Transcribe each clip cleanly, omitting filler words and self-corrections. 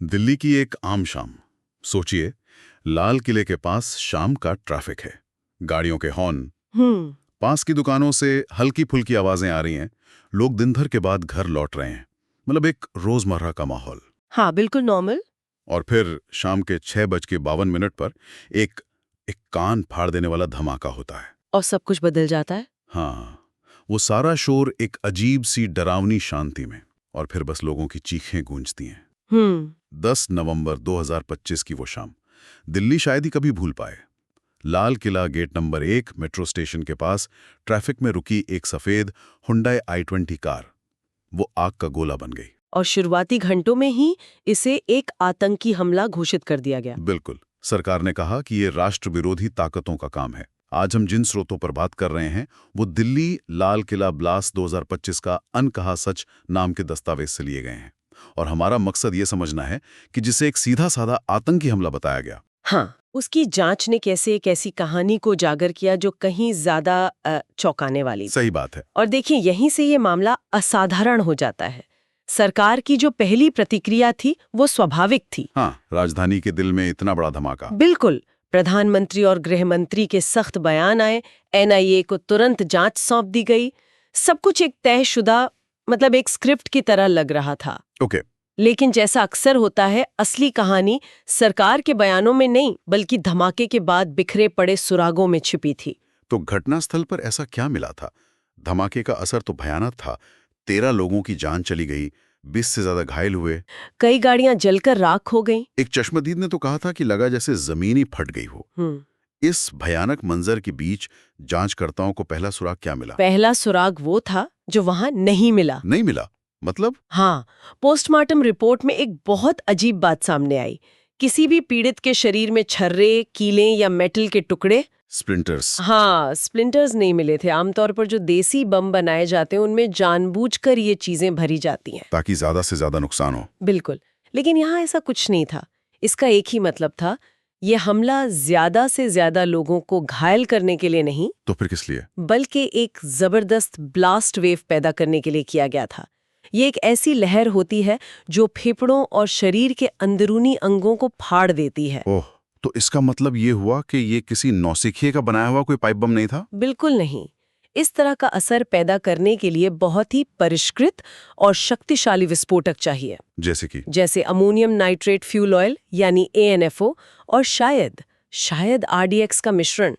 दिल्ली की एक आम शाम। सोचिए, लाल किले के पास शाम का ट्रैफिक है, गाड़ियों के हॉर्न, पास की दुकानों से हल्की फुल्की आवाजें आ रही हैं। लोग दिन भर के बाद घर लौट रहे हैं, मतलब एक रोजमर्रा का माहौल। हाँ, बिल्कुल नॉर्मल। और फिर शाम के 6:52 पर एक एक कान फाड़ देने वाला धमाका होता है। और सब कुछ बदल जाता है। हाँ, वो सारा शोर एक अजीब सी डरावनी शांति में, और फिर बस लोगों की चीखें गूंजती हैं। 10 नवंबर 2025 की वो शाम दिल्ली शायद ही कभी भूल पाए। Lal Qila gate number 1 metro station के पास ट्रैफिक में रुकी एक सफेद हुंडई i20 कार, वो आग का गोला बन गई। और शुरुआती घंटों में ही इसे एक आतंकी हमला घोषित कर दिया गया। बिल्कुल, सरकार ने कहा कि ये राष्ट्र विरोधी ताकतों का काम है। आज हम जिन स्रोतों पर बात कर रहे हैं वो दिल्ली लाल किला ब्लास्ट 2025 का अनकहा सच नाम के दस्तावेज से लिए गए हैं। और हमारा मकसद ये समझना है कि जिसे एक सीधा साधा आतंकी हमला बताया गया, हाँ, उसकी जांच ने कैसे एक ऐसी कहानी को उजागर किया जो कहीं ज्यादा चौंकाने वाली थी। सही बात है। और देखिए, यहीं से ये मामला असाधारण हो जाता है। सरकार की जो पहली प्रतिक्रिया थी वो स्वाभाविक थी। हाँ, राजधानी के दिल में इतना बड़ा धमाका। बिल्कुल, प्रधानमंत्री और गृह मंत्री के सख्त बयान आए, एनआईए को तुरंत जांच सौंप दी गई। सब कुछ एक तयशुदा, मतलब एक स्क्रिप्ट की तरह लग रहा था। ओके। लेकिन जैसा अक्सर होता है, असली कहानी सरकार के बयानों में नहीं, बल्कि धमाके के बाद बिखरे पड़े सुरागों में छिपी थी। तो घटनास्थल पर ऐसा क्या मिला था? धमाके का असर तो भयानक था। 13 लोगों की जान चली गई, 20 से ज्यादा घायल हुए। कई गाड़ियां जलकर राख हो गईं। एक चश्मदीद ने तो कहा था कि लगा जैसे जमीन ही फट गई हो। इस भयानक मंजर के बीच जांचकर्ताओं को पहला सुराग क्या मिला? पहला सुराग वो था जो वहां नहीं मिला। नहीं मिला? मतलब? हाँ, पोस्टमार्टम रिपोर्ट में एक बहुत अजीब बात सामने आई। किसी भी पीड़ित के शरीर में छर्रे, कीलें या मेटल के टुकड़े, स्प्लिंटर्स। हाँ, स्प्लिंटर्स नहीं मिले थे। आमतौर पर जो देसी बम बनाए जाते हैं उनमें जानबूझकर ये चीजें भरी जाती हैं ताकि ज्यादा से ज्यादा नुकसान हो। बिल्कुल, लेकिन यहाँ ऐसा कुछ नहीं था। इसका एक ही मतलब था, ये हमला ज्यादा से ज्यादा लोगों को घायल करने के लिए नहीं, तो फिर किस लिए? बल्कि एक जबरदस्त ब्लास्ट वेव पैदा करने के लिए किया गया था। ये एक ऐसी लहर होती है जो फेफड़ों और शरीर के अंदरूनी अंगों को फाड़ देती है। ओह, तो इसका मतलब ये हुआ कि ये किसी नौसिखिए का बनाया हुआ कोई पाइप बम नहीं था? बिल्कुल नहीं। इस तरह का असर पैदा करने के लिए बहुत ही परिष्कृत और शक्तिशाली विस्फोटक चाहिए, जैसे अमोनियम नाइट्रेट फ्यूल ऑयल यानी ANFO, और शायद RDX का मिश्रण।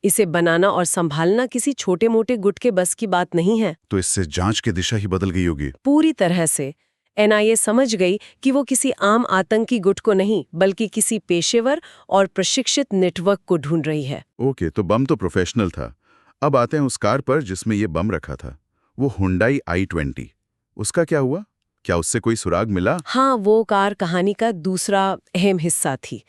इसे बनाना और संभालना किसी छोटे मोटे गुट के बस की बात नहीं है। तो इससे जांच की दिशा ही बदल गई होगी। पूरी तरह से। NIA समझ गई कि वो किसी आम आतंकी गुट को नहीं, बल्कि किसी पेशेवर और प्रशिक्षित नेटवर्क को ढूंढ रही है। ओके, तो बम तो प्रोफेशनल था। अब आते हैं उस कार पर जिसमें ये बम रखा था, वो हुंडई i20। उसका क्या हुआ? क्या उससे कोई सुराग मिला? हाँ, वो कार कहानी का दूसरा अहम हिस्सा थी।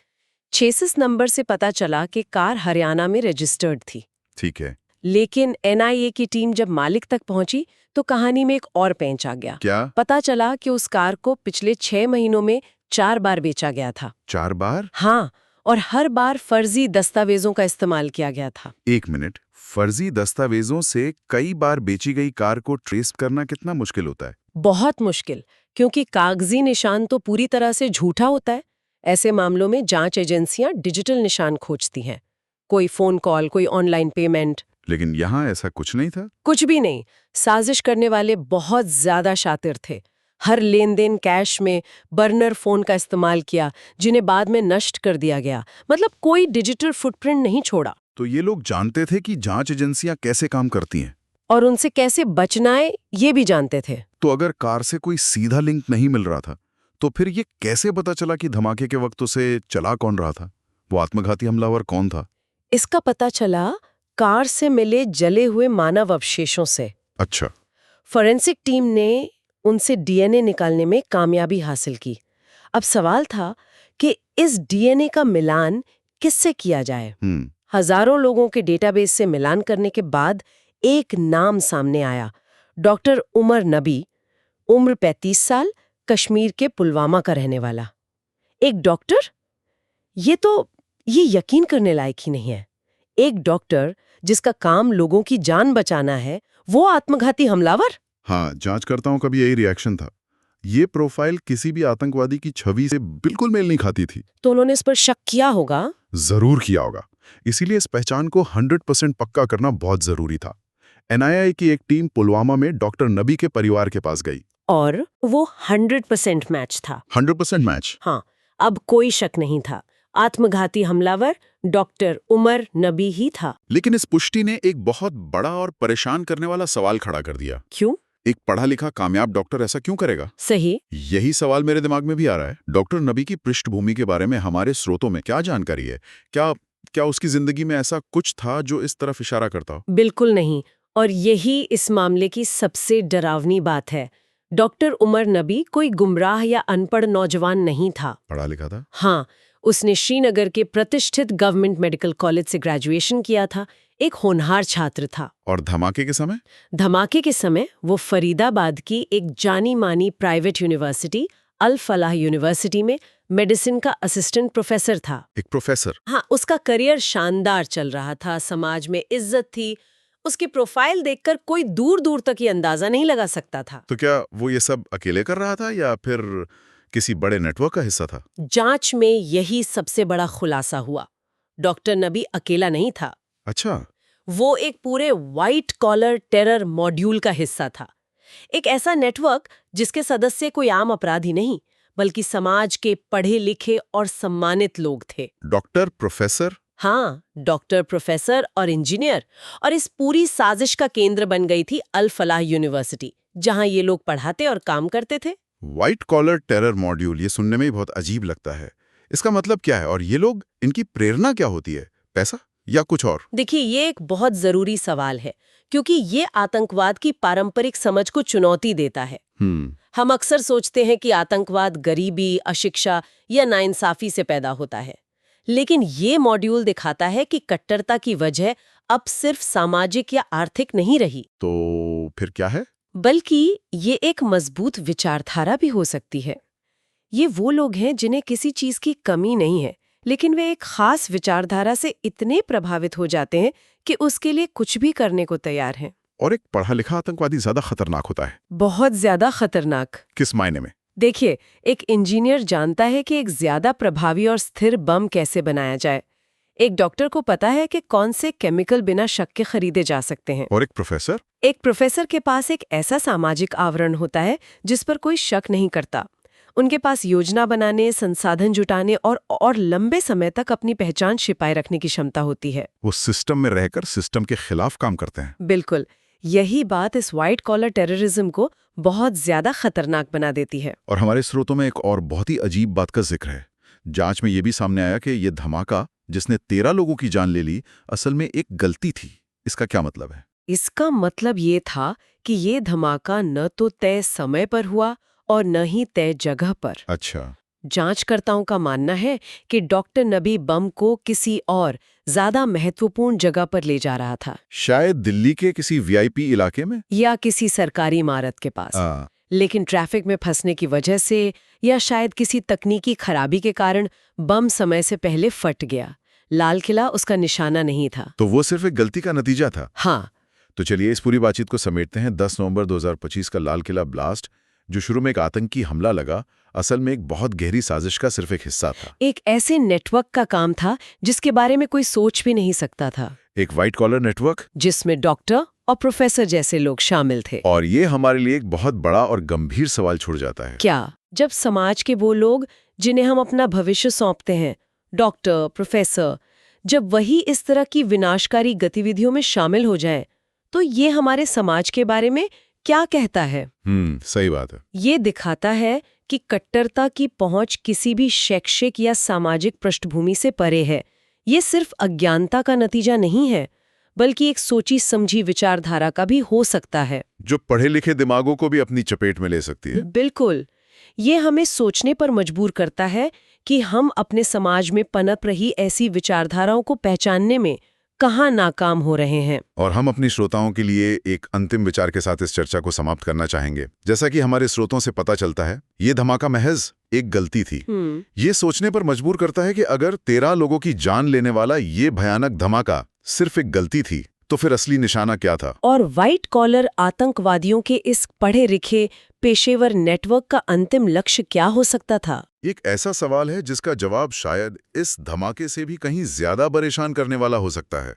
चेसिस नंबर से पता चला कि कार हरियाणा में रजिस्टर्ड थी। ठीक है। लेकिन NIA की टीम जब मालिक तक पहुंची तो कहानी में एक और पेंच आ गया। क्या? पता चला कि उस कार को पिछले 6 महीनों में 4 बार बेचा गया था। 4 बार? हाँ, और हर बार फर्जी दस्तावेजों का इस्तेमाल किया गया था। एक मिनट, फर्जी दस्तावेजों से कई बार बेची गई कार को ट्रेस करना कितना मुश्किल होता है? बहुत मुश्किल, क्योंकि कागजी निशान तो पूरी तरह से झूठा होता है। ऐसे मामलों में जांच एजेंसियां डिजिटल निशान खोजती हैं, कोई फोन कॉल, कोई ऑनलाइन पेमेंट। लेकिन यहाँ ऐसा कुछ नहीं था। कुछ भी नहीं। साजिश करने वाले बहुत ज्यादा शातिर थे। हर लेन देन कैश में बर्नर फोन का इस्तेमाल किया, जिन्हें बाद में नष्ट कर दिया गया। मतलब कोई डिजिटल फुटप्रिंट नहीं छोड़ा। तो ये लोग जानते थे कि जांच एजेंसियां कैसे काम करती हैं, और उनसे कैसे बचना है ये भी जानते थे। तो अगर कार से कोई सीधा लिंक नहीं मिल रहा था, तो फिर ये कैसे पता चला कि धमाके के वक्त उसे चला कौन रहा था? वो आत्मघाती हमलावर कौन था? इसका पता चला कार से मिले जले हुए मानव अवशेषों से। अच्छा। फोरेंसिक टीम ने उनसे DNA निकालने में कामयाबी हासिल की। अब सवाल था कि इस DNA का मिलान किससे किया जाए। हजारों लोगों के डेटाबेस से मिलान करने के बाद एक नाम सामने आया, डॉक्टर उमर नबी, उम्र 35 साल, कश्मीर के पुलवामा का रहने वाला। एक डॉक्टर? ये यकीन करने लायक ही नहीं है। एक डॉक्टर जिसका काम लोगों की जान बचाना है, वो आत्मघाती हमलावर? हाँ, जांचकर्ताओं का भी यही रिएक्शन था। ये प्रोफाइल किसी भी आतंकवादी की छवि से बिल्कुल मेल नहीं खाती थी। तो उन्होंने इस पर शक किया होगा। जरूर किया होगा। इसीलिए इस पहचान को 100% पक्का करना बहुत जरूरी था। NIA की एक टीम पुलवामा में डॉक्टर नबी के परिवार के पास गई और वो 100% मैच था। 100% मैच। हाँ, अब कोई शक नहीं था। आत्मघाती हमलावर डॉक्टर उमर नबी ही था। लेकिन इस पुष्टि ने एक बहुत बड़ा और परेशान करने वाला सवाल खड़ा कर दिया। क्यों? एक पढ़ा लिखा कामयाब डॉक्टर ऐसा क्यों करेगा? सही। यही सवाल मेरे दिमाग में भी आ रहा है। डॉक्टर नबी की पृष्ठभूमि के बारे में हमारे स्रोतों में क्या जानकारी है? क्या उसकी जिंदगी में ऐसा कुछ था जो इस तरफ इशारा करता हो? बिल्कुल नहीं। और यही इस मामले की सबसे डरावनी बात है। डॉक्टर उमर नबी कोई गुमराह या अनपढ़ नौजवान नहीं था। पढ़ा लिखा था? हाँ, उसने श्रीनगर के प्रतिष्ठित गवर्नमेंट मेडिकल कॉलेज से ग्रेजुएशन किया था। एक होनहार छात्र था। और धमाके के समय? धमाके के समय वो फरीदाबाद की एक जानी मानी प्राइवेट यूनिवर्सिटी अल फलाह यूनिवर्सिटी में मेडिसिन का असिस्टेंट प्रोफेसर था। एक प्रोफेसर? हाँ, उसका करियर शानदार चल रहा था, समाज में इज्जत थी। उसकी प्रोफाइल देखकर कोई दूर दूर तक ये अंदाजा नहीं लगा सकता था। तो क्या वो ये सब अकेले कर रहा था या फिर किसी बड़े नेटवर्क का हिस्सा था? जांच में यही सबसे बड़ा खुलासा हुआ। डॉक्टर नबी अकेला नहीं था। अच्छा। वो एक पूरे व्हाइट कॉलर टेरर मॉड्यूल का हिस्सा था। एक ऐसा नेटवर्क जिसके सदस्य कोई आम अपराधी नहीं, बल्कि समाज के पढ़े लिखे और सम्मानित लोग थे। Doctor, professor? हाँ, डॉक्टर, प्रोफेसर और इंजीनियर। और इस पूरी साजिश का केंद्र बन गई थी अल फलाह यूनिवर्सिटी, जहां ये लोग पढ़ाते और काम करते थे। व्हाइट कॉलर टेरर मॉड्यूल, ये सुनने में ही बहुत अजीब लगता है। इसका मतलब क्या है? और ये लोग, इनकी प्रेरणा क्या होती है? पैसा या कुछ और? देखिए, ये एक बहुत जरूरी सवाल है, क्योंकि ये आतंकवाद की पारंपरिक समझ को चुनौती देता है। हम अक्सर सोचते हैं कि आतंकवाद गरीबी, अशिक्षा या नाइंसाफी से पैदा होता है, लेकिन ये मॉड्यूल दिखाता है कि कट्टरता की वजह अब सिर्फ सामाजिक या आर्थिक नहीं रही। तो फिर क्या है? बल्कि ये एक मजबूत विचारधारा भी हो सकती है। ये वो लोग हैं जिन्हें किसी चीज की कमी नहीं है, लेकिन वे एक खास विचारधारा से इतने प्रभावित हो जाते हैं कि उसके लिए कुछ भी करने को तैयार हैं। और एक पढ़ा लिखा आतंकवादी ज्यादा खतरनाक होता है? बहुत ज्यादा खतरनाक। किस मायने में? देखिए, एक इंजीनियर जानता है कि एक ज्यादा प्रभावी और स्थिर बम कैसे बनाया जाए। एक डॉक्टर को पता है कि कौन से केमिकल बिना शक के खरीदे जा सकते हैं। और एक प्रोफेसर? एक प्रोफेसर के पास एक ऐसा सामाजिक आवरण होता है जिस पर कोई शक नहीं करता। उनके पास योजना बनाने, संसाधन जुटाने और लंबे समय तक अपनी पहचान छिपाए रखने की क्षमता होती है। वो सिस्टम में रहकर सिस्टम के खिलाफ काम करते हैं। बिल्कुल, यही बात इस व्हाइट कॉलर टेररिज्म को बहुत ज्यादा खतरनाक बना देती है। और हमारे स्रोतों में एक और बहुत ही अजीब बात का जिक्र है। जांच में यह भी सामने आया कि ये धमाका जिसने 13 लोगों की जान ले ली, असल में एक गलती थी। इसका क्या मतलब है? इसका मतलब ये था कि ये धमाका न तो तय समय पर हुआ और न ही तय जगह पर। अच्छा। जांचकर्ताओं का मानना है कि डॉक्टर नबी बम को किसी और ज्यादा महत्वपूर्ण जगह पर ले जा रहा था, शायद दिल्ली के किसी VIP इलाके में या किसी सरकारी इमारत के पास। लेकिन ट्रैफिक में फंसने की वजह से या शायद किसी तकनीकी खराबी के कारण बम समय से पहले फट गया। लाल किला उसका निशाना नहीं था। तो वो सिर्फ एक गलती का नतीजा था। हाँ। तो चलिए इस पूरी बातचीत को समेटते हैं। 10 नवंबर 2025 का लाल किला ब्लास्ट, जो शुरू में एक आतंकी हमला लगा, असल में एक बहुत गहरी साजिश का सिर्फ एक हिस्सा था। एक ऐसे नेटवर्क का काम था जिसके बारे में कोई सोच भी नहीं सकता था। एक व्हाइट कॉलर नेटवर्क जिसमें डॉक्टर और प्रोफेसर जैसे लोग शामिल थे। और ये हमारे लिए एक बहुत बड़ा और गंभीर सवाल छोड़ जाता है। क्या? जब समाज के वो लोग जिन्हें हम अपना भविष्य सौंपते हैं, डॉक्टर, प्रोफेसर, जब वही इस तरह की विनाशकारी गतिविधियों में शामिल हो जाए, तो ये हमारे समाज के बारे में क्या कहता है? सही बात है। ये दिखाता है कि कट्टरता की पहुंच किसी भी शैक्षिक या सामाजिक पृष्ठभूमि से परे है। ये सिर्फ अज्ञानता का नतीजा नहीं है, बल्कि एक सोची समझी विचारधारा का भी हो सकता है, जो पढ़े लिखे दिमागों को भी अपनी चपेट में ले सकती है। बिल्कुल। ये हमें सोचने पर मजबूर करता है कि हम अपने समाज में पनप रही ऐसी विचारधाराओं को पहचानने में कहाँ नाकाम हो रहे हैं। और हम अपनी श्रोताओं के लिए एक अंतिम विचार के साथ इस चर्चा को समाप्त करना चाहेंगे। जैसा कि हमारे स्रोतों से पता चलता है, ये धमाका महज एक गलती थी। ये सोचने पर मजबूर करता है कि अगर 13 लोगों की जान लेने वाला ये भयानक धमाका सिर्फ एक गलती थी, तो फिर असली निशाना क्या था? और व्हाइट कॉलर आतंकवादियों के इस पढ़े लिखे पेशेवर नेटवर्क का अंतिम लक्ष्य क्या हो सकता था? एक ऐसा सवाल है जिसका जवाब शायद इस धमाके से भी कहीं ज्यादा परेशान करने वाला हो सकता है।